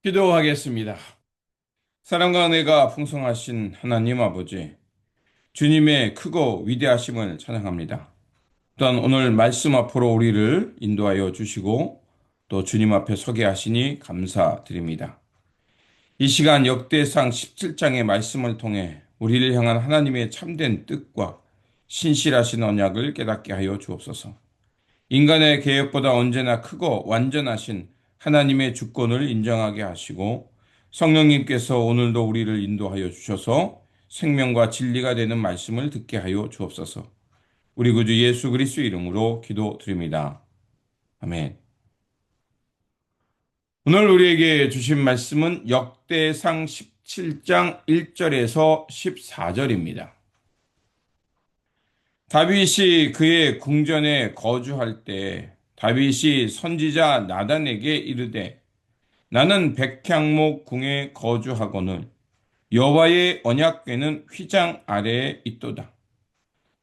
기도하겠습니다. 사랑과 은혜가 풍성하신 하나님 아버지, 주님의 크고 위대하심을 찬양합니다. 또한 오늘 말씀 앞으로 우리를 인도하여 주시고 또 주님 앞에 서게 하시니 감사드립니다. 이 시간 역대상 17장의 말씀을 통해 우리를 향한 하나님의 참된 뜻과 신실하신 언약을 깨닫게 하여 주옵소서. 인간의 계획보다 언제나 크고 완전하신 하나님의 주권을 인정하게 하시고 성령님께서 오늘도 우리를 인도하여 주셔서 생명과 진리가 되는 말씀을 듣게 하여 주옵소서. 우리 구주 예수 그리스도 이름으로 기도드립니다. 아멘. 오늘 우리에게 주신 말씀은 역대상 17장 1절에서 14절입니다. 다윗이 그의 궁전에 거주할 때 다윗이 선지자 나단에게 이르되 나는 백향목 궁에 거주하거늘 여호와의 언약궤는 휘장 아래에 있도다.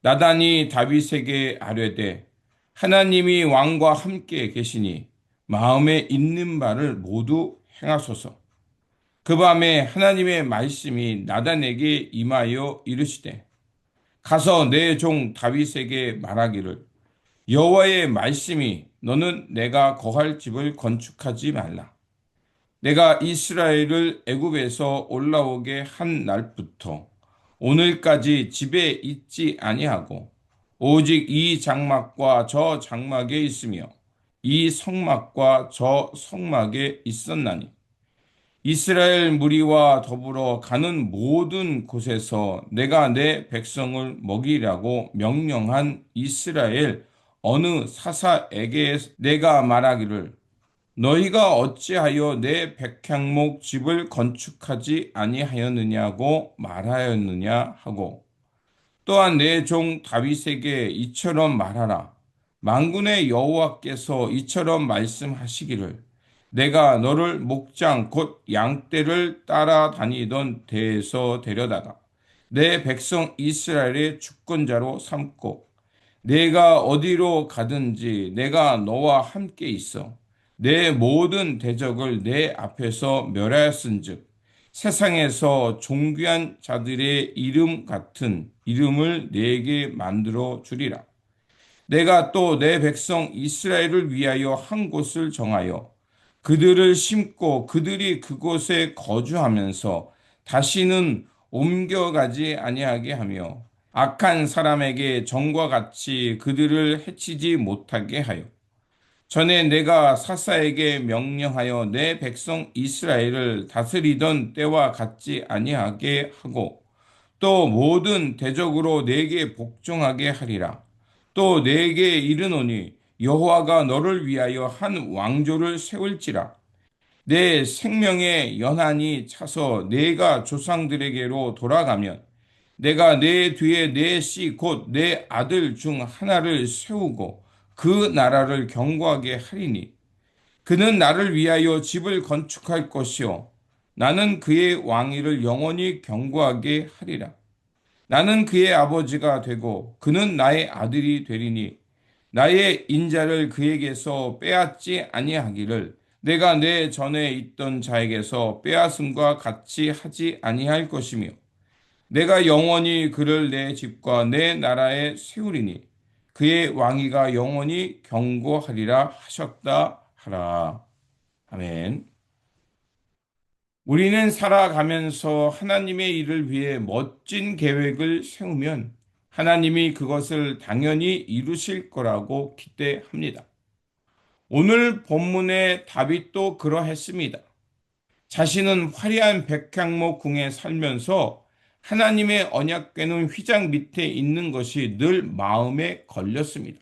나단이 다윗에게 아뢰되 하나님이 왕과 함께 계시니 마음에 있는 바를 모두 행하소서. 그 밤에 하나님의 말씀이 나단에게 임하여 이르시되 가서 내 종 다윗에게 말하기를 여호와의 말씀이 너는 내가 거할 집을 건축하지 말라. 내가 이스라엘을 애굽에서 올라오게 한 날부터 오늘까지 집에 있지 아니하고 오직 이 장막과 저 장막에 있으며 이 성막과 저 성막에 있었나니 이스라엘 무리와 더불어 가는 모든 곳에서 내가 내 백성을 먹이라고 명령한 이스라엘 어느 사사에게 내가 말하기를 너희가 어찌하여 내 백향목 집을 건축하지 아니하였느냐고 말하였느냐 하고 또한 내 종 다윗에게 이처럼 말하라. 만군의 여호와께서 이처럼 말씀하시기를 내가 너를 목장 곧 양떼를 따라다니던 데에서 데려다가 내 백성 이스라엘의 주권자로 삼고 내가 어디로 가든지 내가 너와 함께 있어 내 모든 대적을 내 앞에서 멸하였은즉 세상에서 존귀한 자들의 이름 같은 이름을 내게 만들어 주리라. 내가 또 내 백성 이스라엘을 위하여 한 곳을 정하여 그들을 심고 그들이 그곳에 거주하면서 다시는 옮겨가지 아니하게 하며 악한 사람에게 정과 같이 그들을 해치지 못하게 하여 전에 내가 사사에게 명령하여 내 백성 이스라엘을 다스리던 때와 같지 아니하게 하고 또 모든 대적으로 내게 복종하게 하리라. 또 내게 이르노니 여호와가 너를 위하여 한 왕조를 세울지라. 내 생명의 연한이 차서 내가 조상들에게로 돌아가면 내가 내 뒤에 내 씨 곧 내 아들 중 하나를 세우고 그 나라를 견고하게 하리니 그는 나를 위하여 집을 건축할 것이요 나는 그의 왕위를 영원히 견고하게 하리라. 나는 그의 아버지가 되고 그는 나의 아들이 되리니 나의 인자를 그에게서 빼앗지 아니하기를 내가 내 전에 있던 자에게서 빼앗음과 같이 하지 아니할 것이며 내가 영원히 그를 내 집과 내 나라에 세우리니 그의 왕위가 영원히 경고하리라 하셨다 하라. 아멘. 우리는 살아가면서 하나님의 일을 위해 멋진 계획을 세우면 하나님이 그것을 당연히 이루실 거라고 기대합니다. 오늘 본문의 다윗도 그러했습니다. 자신은 화려한 백향목 궁에 살면서 하나님의 언약궤는 휘장 밑에 있는 것이 늘 마음에 걸렸습니다.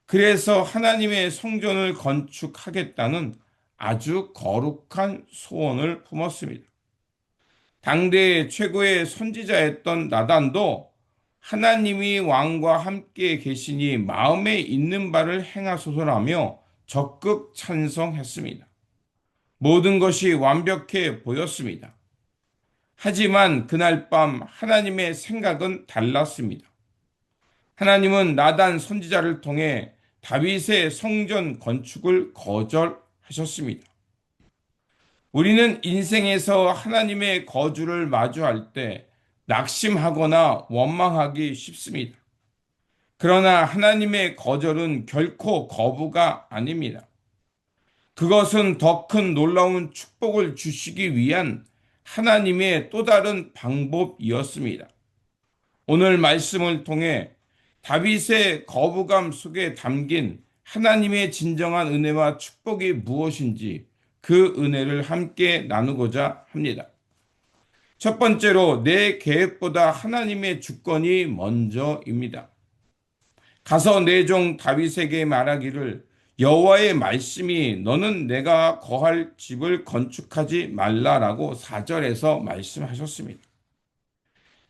그래서 하나님의 성전을 건축하겠다는 아주 거룩한 소원을 품었습니다. 당대 최고의 선지자였던 나단도 하나님이 왕과 함께 계시니 마음에 있는 바를 행하소서라며 적극 찬성했습니다. 모든 것이 완벽해 보였습니다. 하지만 그날 밤 하나님의 생각은 달랐습니다. 하나님은 나단 선지자를 통해 다윗의 성전 건축을 거절하셨습니다. 우리는 인생에서 하나님의 거주를 마주할 때 낙심하거나 원망하기 쉽습니다. 그러나 하나님의 거절은 결코 거부가 아닙니다. 그것은 더 큰 놀라운 축복을 주시기 위한 하나님의 또 다른 방법이었습니다. 오늘 말씀을 통해 다윗의 거부감 속에 담긴 하나님의 진정한 은혜와 축복이 무엇인지 그 은혜를 함께 나누고자 합니다. 첫 번째로 내 계획보다 하나님의 주권이 먼저입니다. 가서 내 종 다윗에게 말하기를 여호와의 말씀이 너는 내가 거할 집을 건축하지 말라라고 4절에서 말씀하셨습니다.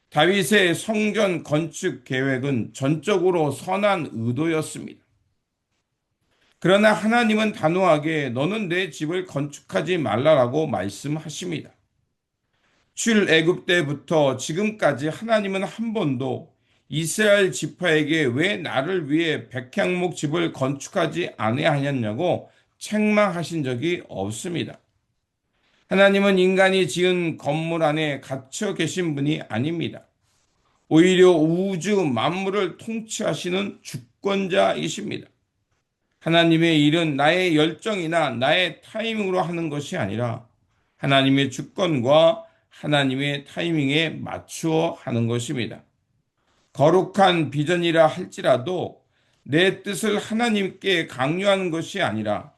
다윗의 성전 건축 계획은 전적으로 선한 의도였습니다. 그러나 하나님은 단호하게 너는 내 집을 건축하지 말라라고 말씀하십니다. 출애굽 때부터 지금까지 하나님은 한 번도 이스라엘 지파에게 왜 나를 위해 백향목 집을 건축하지 아니하였냐고 책망하신 적이 없습니다. 하나님은 인간이 지은 건물 안에 갇혀 계신 분이 아닙니다. 오히려 우주 만물을 통치하시는 주권자이십니다. 하나님의 일은 나의 열정이나 나의 타이밍으로 하는 것이 아니라 하나님의 주권과 하나님의 타이밍에 맞추어 하는 것입니다. 거룩한 비전이라 할지라도 내 뜻을 하나님께 강요하는 것이 아니라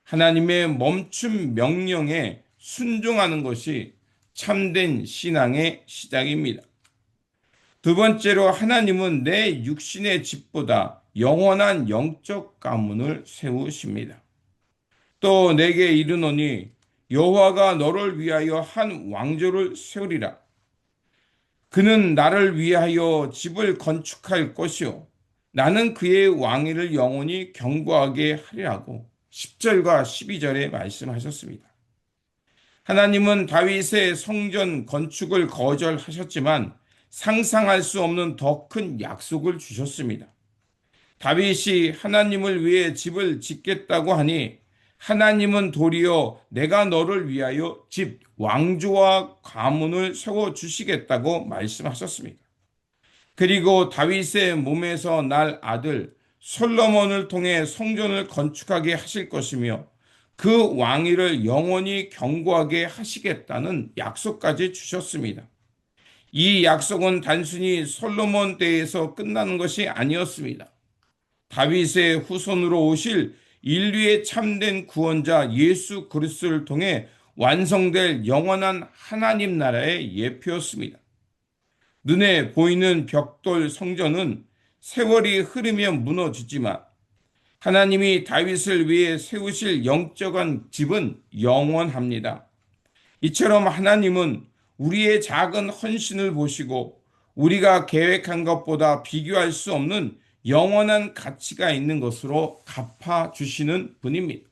하나님의 멈춤 명령에 순종하는 것이 참된 신앙의 시작입니다. 두 번째로 하나님은 내 육신의 집보다 영원한 영적 가문을 세우십니다. 또 내게 이르노니 여호와가 너를 위하여 한 왕조를 세우리라. 그는 나를 위하여 집을 건축할 것이요 나는 그의 왕위를 영원히 경고하게 하리라고 10절과 12절에 말씀하셨습니다. 하나님은 다윗의 성전 건축을 거절하셨지만 상상할 수 없는 더 큰 약속을 주셨습니다. 다윗이 하나님을 위해 집을 짓겠다고 하니 하나님은 도리어 내가 너를 위하여 집, 왕조와 가문을 세워 주시겠다고 말씀하셨습니다. 그리고 다윗의 몸에서 날 아들 솔로몬을 통해 성전을 건축하게 하실 것이며 그 왕위를 영원히 경고하게 하시겠다는 약속까지 주셨습니다. 이 약속은 단순히 솔로몬 때에서 끝나는 것이 아니었습니다. 다윗의 후손으로 오실 인류의 참된 구원자 예수 그리스도를 통해 완성될 영원한 하나님 나라의 예표였습니다. 눈에 보이는 벽돌 성전은 세월이 흐르면 무너지지만 하나님이 다윗을 위해 세우실 영적인 집은 영원합니다. 이처럼 하나님은 우리의 작은 헌신을 보시고 우리가 계획한 것보다 비교할 수 없는 영원한 가치가 있는 것으로 갚아주시는 분입니다.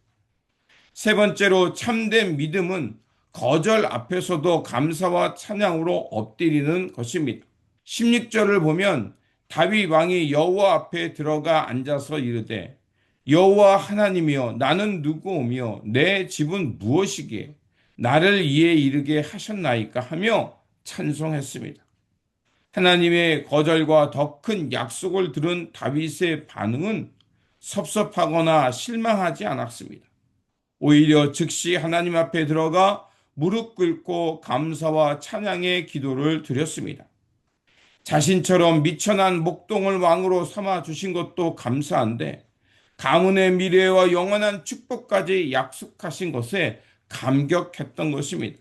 세 번째로 참된 믿음은 거절 앞에서도 감사와 찬양으로 엎드리는 것입니다. 16절을 보면 다윗 왕이 여호와 앞에 들어가 앉아서 이르되 여호와 하나님이여 나는 누구오며 내 집은 무엇이기에 나를 이에 이르게 하셨나이까 하며 찬송했습니다. 하나님의 거절과 더 큰 약속을 들은 다윗의 반응은 섭섭하거나 실망하지 않았습니다. 오히려 즉시 하나님 앞에 들어가 무릎 꿇고 감사와 찬양의 기도를 드렸습니다. 자신처럼 미천한 목동을 왕으로 삼아 주신 것도 감사한데 가문의 미래와 영원한 축복까지 약속하신 것에 감격했던 것입니다.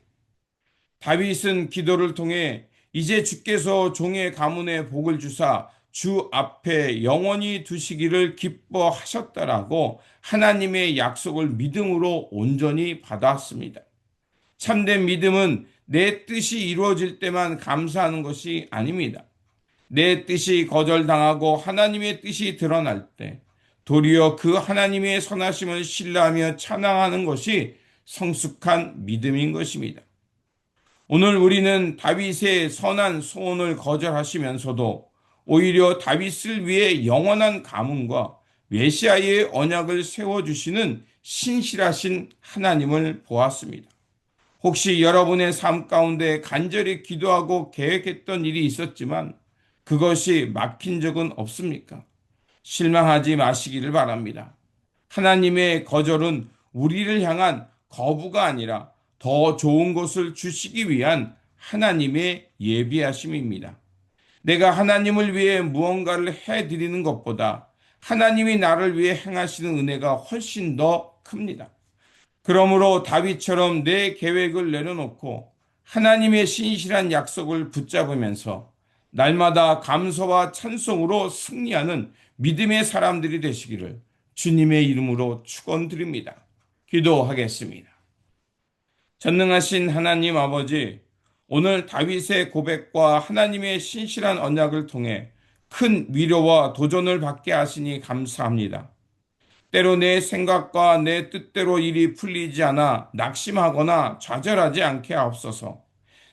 다윗은 기도를 통해 이제 주께서 종의 가문에 복을 주사 주 앞에 영원히 두시기를 기뻐하셨다라고 하나님의 약속을 믿음으로 온전히 받았습니다. 참된 믿음은 내 뜻이 이루어질 때만 감사하는 것이 아닙니다. 내 뜻이 거절당하고 하나님의 뜻이 드러날 때 도리어 그 하나님의 선하심을 신뢰하며 찬양하는 것이 성숙한 믿음인 것입니다. 오늘 우리는 다윗의 선한 소원을 거절하시면서도 오히려 다윗을 위해 영원한 가문과 메시아의 언약을 세워주시는 신실하신 하나님을 보았습니다. 혹시 여러분의 삶 가운데 간절히 기도하고 계획했던 일이 있었지만 그것이 막힌 적은 없습니까? 실망하지 마시기를 바랍니다. 하나님의 거절은 우리를 향한 거부가 아니라 더 좋은 것을 주시기 위한 하나님의 예비하심입니다. 내가 하나님을 위해 무언가를 해드리는 것보다 하나님이 나를 위해 행하시는 은혜가 훨씬 더 큽니다. 그러므로 다윗처럼 내 계획을 내려놓고 하나님의 신실한 약속을 붙잡으면서 날마다 감사와 찬송으로 승리하는 믿음의 사람들이 되시기를 주님의 이름으로 축원드립니다. 기도하겠습니다. 전능하신 하나님 아버지, 오늘 다윗의 고백과 하나님의 신실한 언약을 통해 큰 위로와 도전을 받게 하시니 감사합니다. 때로 내 생각과 내 뜻대로 일이 풀리지 않아 낙심하거나 좌절하지 않게 하옵소서.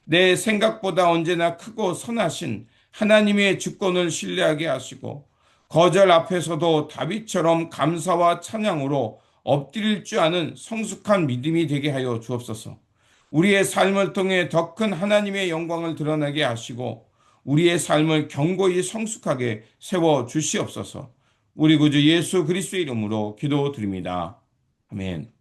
내 생각보다 언제나 크고 선하신 하나님의 주권을 신뢰하게 하시고 거절 앞에서도 다윗처럼 감사와 찬양으로 엎드릴 줄 아는 성숙한 믿음이 되게 하여 주옵소서. 우리의 삶을 통해 더 큰 하나님의 영광을 드러나게 하시고 우리의 삶을 견고히 성숙하게 세워 주시옵소서. 우리 구주 예수 그리스도의 이름으로 기도드립니다. 아멘.